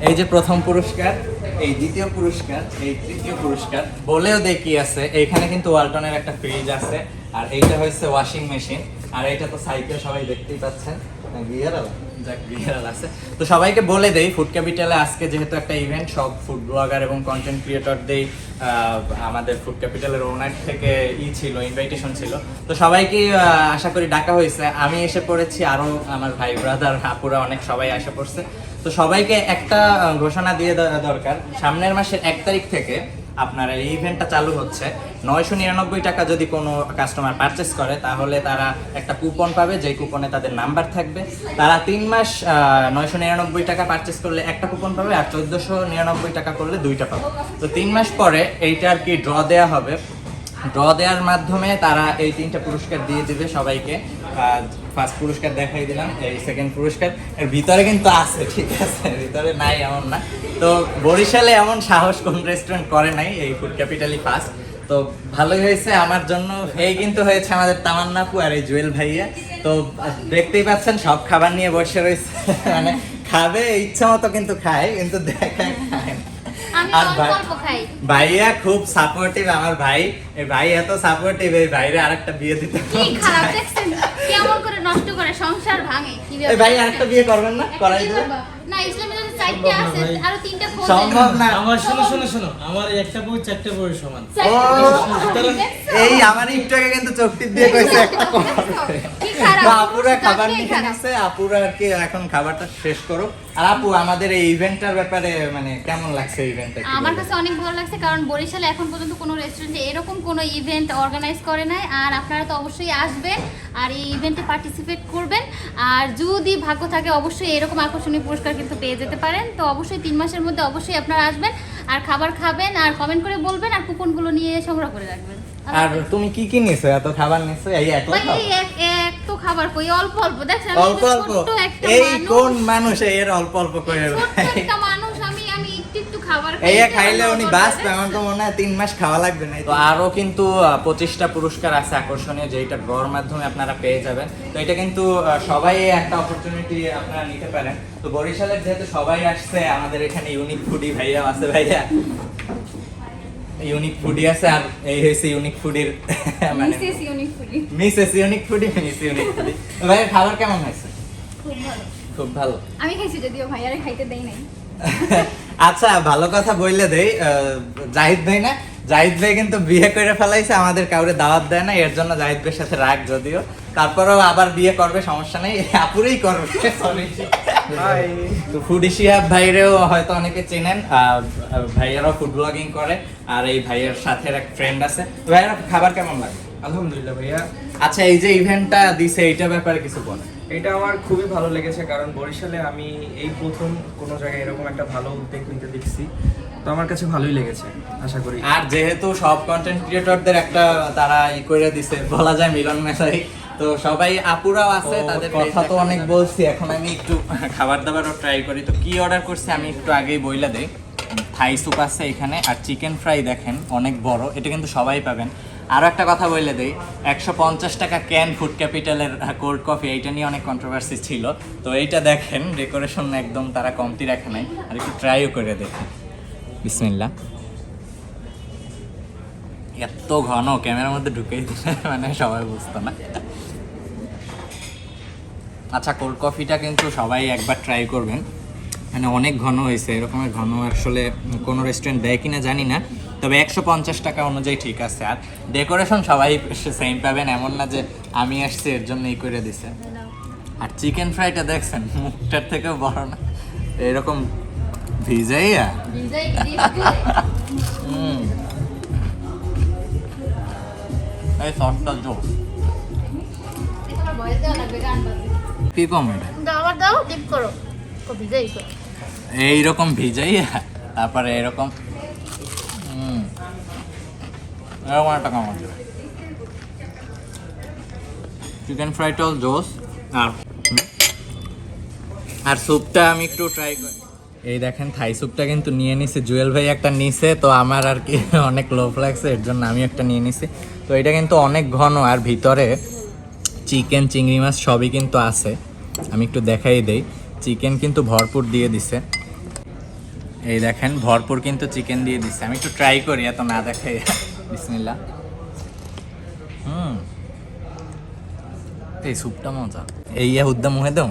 এই যে প্রথম পুরস্কার, এই দ্বিতীয় পুরস্কার, এই তৃতীয় পুরস্কার, বলেও দেখি আছে এইখানে কিন্তু ওয়ালটনের একটা ফ্রিজ আছে, আর এইটা হচ্ছে ওয়াশিং মেশিন, আর এইটা তো সাইকেল সবাই দেখতেই পাচ্ছেন, গিয়ারাল যাক গিয়ারাল আছে। তো সবাইকে বলে দেই ফুড ক্যাপিটালে আজকে যেহেতু একটা ইভেন্ট, সব ফুড ব্লগার এবং কন্টেন্ট ক্রিয়েটরদের আমাদের ফুড ক্যাপিটালের ওনার থেকে ছিল, ইনভাইটেশন ছিল। তো সবাইকে আশা করি ডাকা হয়েছে। আমি এসে পড়েছি, আরও আমার ভাই ব্রাদার আপুরা অনেক সবাই এসে পড়ছে। তো সবাইকে একটা ঘোষণা দিয়ে দেওয়া দরকার, সামনের মাসের 1 তারিখ থেকে আপনার এই ইভেন্টটা চালু হচ্ছে। 999 টাকা যদি কোনো কাস্টমার পারচেস করে তাহলে তারা একটা কুপন পাবে, যেই কুপনে তাদের নাম্বার থাকবে। তারা 3 মাস 999 টাকা পারচেস করলে একটা কুপন পাবে, আর 1499 টাকা করলে 2টা পাবে। তো 3 মাস পরে এইটা আর কি ড্র দেওয়া হবে। ড্র দেওয়ার মাধ্যমে তারা এই 3টা পুরস্কার দিয়ে দেবে সবাইকে। ফার্স্ট পুরস্কার দেখাই দিলাম, এই সেকেন্ড পুরস্কার এর ভিতরে কিন্তু আছে, ঠিক আছে, ভিতরে নাই এমন না। তো বরিশালে এমন সাহস কোন রেস্টুরেন্ট করে নাই, এই ফুড ক্যাপিটালই ফার্স্ট। তো ভালোই হয়েছে আমার জন্য। এই কিন্তু হয়েছে আমাদের তামান্না আপু আর এই জুয়েল ভাইয়া। তো দেখতেই পাচ্ছেন সব খাবার নিয়ে বসে রয়েছে, মানে খাবে ইচ্ছা মতো কিন্তু খায়, কিন্তু দেখায় খায় না। আর ভাইয়া খুব সাপোর্টিভ, আমার ভাই, এই ভাই এত সাপোর্টিভ, এই ভাইরে আরেকটা বিয়ে দিতে কেমন করে নষ্ট করে সংসার ভাঙে। এই ভাই আরেকটা বিয়ে করবেন না? করাই দেবেন না, ইসলামে যদি 4টা আছে আরো 3টা খোঁজ সম্ভব না। আমার শোনো আমার একটা বই 4টা বই সমান। ও এই আমার একটু আগে কিন্তু চোখ টিপ দিয়ে কইছে একটা করবে। আপুরা খাবার নিয়ে আসছে, আপুরা আর কি এখন খাবারটা শেষ করো। আর আপু আমাদের এই ইভেন্টটার ব্যাপারে মানে কেমন লাগছে ইভেন্টটা? আমার কাছে অনেক ভালো লাগছে, কারণ বরিশালে এখন পর্যন্ত কোনো রেস্টুরেন্টে এরকম কোনো ইভেন্ট অর্গানাইজ করে নাই। আর আপনারা তো অবশ্যই আসবেন আর এই ইভেন্টে পার্টিসিপেট করবেন। আর যদি ভাগ্য থাকে অবশ্যই এরকম আকর্ষণীয় পুরস্কার কিন্তু পেয়ে যেতে পারেন। তো অবশ্যই 3 মাসের মধ্যে অবশ্যই আপনারা আসবেন আর খাবার খাবেন আর কমেন্ট করে বলবেন আর কুপনগুলো নিয়ে সংগ্রহ করে রাখবেন। আর তুমি কি কি নিছো? এত খাবার নিছো? এই এক এক তো খাবার কই অল্প অল্প দেখছেন, অল্প অল্প, এই কোন মানুষ এর অল্প অল্প করে একটা মানুষ, আমি একটু খাবার এই খাইলে উনি বাঁচবে, আমার তো মনে হয় 3 মাস খাওয়া লাগবে না। তো আরো কিন্তু 25টা পুরস্কার আছে আকর্ষণীয়, যেটা ড্রর মাধ্যমে আপনারা পেয়ে যাবেন। তো এটা কিন্তু সবাই একটা অপরচুনিটি আপনারা নিতে পারেন। তো বরিশালের যেহেতু সবাই আসছে, আমাদের এখানে ইউনিক ফুডি ভাইয়া আছে, ভাইয়া ইউনিক ফুডি আছে, আর এই হয়েছে ইউনিক ফুডির মানে Mrs unique foodie, miss unique foodie. ভাইয়া খাবার কেমন হয়েছে? খুব ভালো, খুব ভালো। আমি খাইছি যদিও ভাইয়ারে খাইতে দেই নাই। আচ্ছা ভালো কথা বললে দেই, জাহিদ ভাই না, জাহিদ ভাই কিন্তু বিয়ে করে ফেলাইছে, আমাদের কাউরে দাওয়াত দেয় না, এর জন্য জাহিদ ভাইয়ের সাথে রাগ যদিও, তারপরেও আবার বিয়ে করবে, সমস্যা নেই, আপুরেই করবে। সরি। তো ফুডি শিহাব ভাইরেও হয়তো অনেকে চেনেন, ভাইয়ারাও ফুড ব্লগিং করে, আর এই ভাইয়ের সাথে এক ফ্রেন্ড আছে। ভাইয়ারা খাবার কেমন লাগে? আলহামদুলিল্লাহ ভাইয়া। আচ্ছা এই যে ইভেন্টটা দিছে এইটার ব্যাপারে কিছু বলেন। এটা আমার খুবই ভালো লেগেছে, কারণ বরিশালে আমি এই প্রথম কোনো জায়গায় এরকম একটা ভালো উদ্যোগ নিতে দেখছি। তো আমার কাছে ভালোই লেগেছে, আশা করি। আর যেহেতু সব কন্টেন্ট ক্রিয়েটরদের একটা তারা করে দিছে, বলা যায় মিলন মেলায়, তো সবাই আপুরাও আছে, তাদের কথা তো অনেক বলছি, এখন আমি একটু খাবার দাবারও ট্রাই করি। তো কি অর্ডার করছি আমি একটু আগেই বইলা দেই। থাই স্যুপ আছে এখানে, আর চিকেন ফ্রাই দেখেন অনেক বড়, এটা কিন্তু সবাই পাবেন। আরও একটা কথা বলে দেই, 150 টাকা ক্যান ফুড ক্যাপিটালের কোল্ড কফি, এইটা নিয়ে অনেক কন্ট্রোভার্সি ছিল। তো এইটা দেখেন ডেকোরেশন একদম তারা কমতি রাখে নাই, আর একটু ট্রাইও করে দেখেন। বিসমিল্লাহ। এত ঘন ক্যামেরার মধ্যে ঢুকেই দিলে মানে সবাই বুঝতো না। আচ্ছা কোল্ড কফিটা কিন্তু সবাই একবার ট্রাই করবেন, মানে অনেক ঘন হয়েছে, এরকমের ঘন আসলে কোনো রেস্টুরেন্ট দেয় কিনা জানি না, তবে 150 টাকা অনুযায়ী ঠিক আছে। আর ডেকোরেশন সবাই সেম পাবেন, এমন না যে আমি আসছি এর জন্য এই করে দিছে। আর চিকেন ফ্রাইটা দেখছেন মুখটার থেকেও বড় না, এরকম ভিজাইয়া। এই সসটা জোর। কি কম এটা? দাও টিপ করো, ভিজাই করো, এইরকম ভিজাইয়া তারপরে এরকম এরকম একটা কামড় দেবে। চিকেন ফ্রাইটাও জোস। আর স্যুপটা আমি একটু ট্রাই করি। এই দেখেন থাই স্যুপটা কিন্তু নিয়ে নিছে জুয়েল ভাই, একটা নিছে, তো আমার আর কি অনেক লোভ লাগছে, এর জন্য আমি একটা নিয়ে নিছি। তো এটা কিন্তু অনেক ঘন, আর ভিতরে চিকেন চিংড়ি মাছ সবই কিন্তু আছে। আমি একটু দেখাই দেই, চিকেন কিন্তু ভরপুর দিয়ে দিছে। এই দেখেন ভরপুর কিন্তু চিকেন দিয়ে দিচ্ছে, আমি একটু ট্রাই করি এত না দেখে। বিসমিল্লাহ। এই স্যুপটা মজা, এই উদ্যম হয়ে দাও।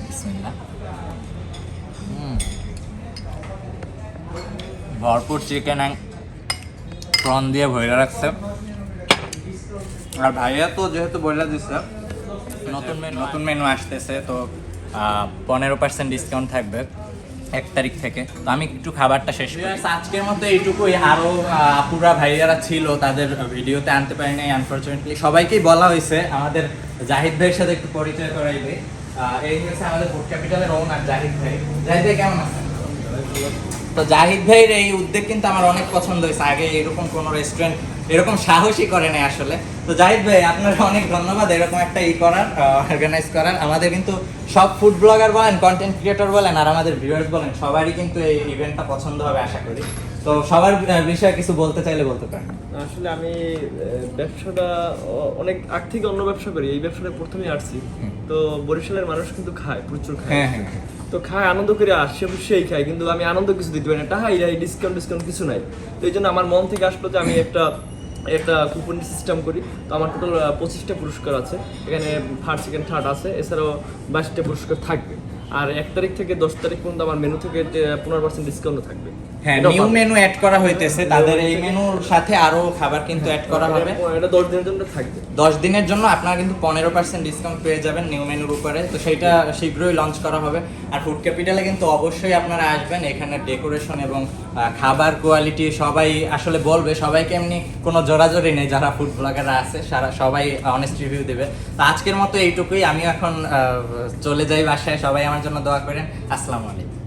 বিসমিল্লাহ। ভরপুর চিকেন প্রন দিয়ে ভরে রাখছে। আর ভাইয়া তো যেহেতু বলে দিচ্ছে নতুন মেনু আসতেছে, তো 15% ডিসকাউন্ট থাকবে 1 তারিখ থেকে। তো আমি একটু খাবারটা শেষ করি। আজকের মতো এইটুকুই। আরও আপুরা ভাইয়ারা ছিল, তাদের ভিডিওতে আনতে পারি নাই আনফরচুনেটলি। সবাইকেই বলা হয়েছে, আমাদের জাহিদ ভাইয়ের সাথে একটু পরিচয় করাইবে। এই হচ্ছে আমাদের ফুড ক্যাপিটালের ওনার জাহিদ ভাই। জাহিদ ভাই কেমন আছেন? তো জাহিদ ভাইয়ের এই উদ্যোগ কিন্তু আমার অনেক পছন্দ হয়েছে। আগে এরকম কোনো রেস্টুরেন্ট এরকম সাহসী করে নাই আসলে। তো জাহিদ ভাই আপনার অনেক ধন্যবাদ এরকম একটা করার, অর্গানাইজ করার। আমাদের কিন্তু সব ফুড ব্লগার বলেন, কন্টেন্ট ক্রিয়েটর বলেন, আর আমাদের ভিউয়ার্স বলেন, সবারই কিন্তু এই ইভেন্টটা পছন্দ হবে আশা করি। তো সবার বিষয়ে কিছু বলতে চাইলে বলতে পারেন। আসলে আমি ব্যবসাটা অনেক আগ থেকে অন্য ব্যবসা করি, এই ব্যবসাটা প্রথমেই আসছি। তো বরিশালের মানুষ কিন্তু খায়, প্রচুর খায়। হ্যাঁ। তো খায়, আনন্দ করে আসছে, অবশ্যই খায়, কিন্তু আমি আনন্দ কিছু দিতে পারি না, টাকা ডিসকাউন্ট কিছু নাই। তো এই জন্য আমার মন থেকে আসলো যে আমি একটা কুপন সিস্টেম করি। তো আমার টোটাল 25টা পুরস্কার আছে, এখানে ফার্স্ট সেকেন্ড থার্ড আছে, এছাড়াও 22টা পুরস্কার থাকবে। আর 1 তারিখ থেকে 10 তারিখ পর্যন্ত আমার মেনু থেকে 15% ডিসকাউন্টও থাকবে। হ্যাঁ, নিউ মেনু অ্যাড করা হইতেছে, তাদের এই মেনুর সাথে আরো খাবার কিন্তু অ্যাড করা হবে। এটা 10 দিনের জন্য থাকবে। 10 দিনের জন্য আপনারা কিন্তু 15% ডিসকাউন্ট পেয়ে যাবেন নিউ মেনুর উপরে। তো সেইটা শীঘ্রই লঞ্চ করা হবে। আর ফুড ক্যাপিটালে কিন্তু অবশ্যই আপনারা আসবেন, এখানে ডেকোরেশন এবং খাবার কোয়ালিটি সবাই আসলে বলবে, সবাইকে এমনি কোনো জোরাজোরি নেই, যারা ফুড ব্লগাররা আছে সবাই অনেস্ট রিভিউ দেবে। তো আজকের মতো এইটুকুই, আমি এখন চলে যাই বাসায়। সবাই আমার জন্য দোয়া করেন। আসসালামু আলাইকুম।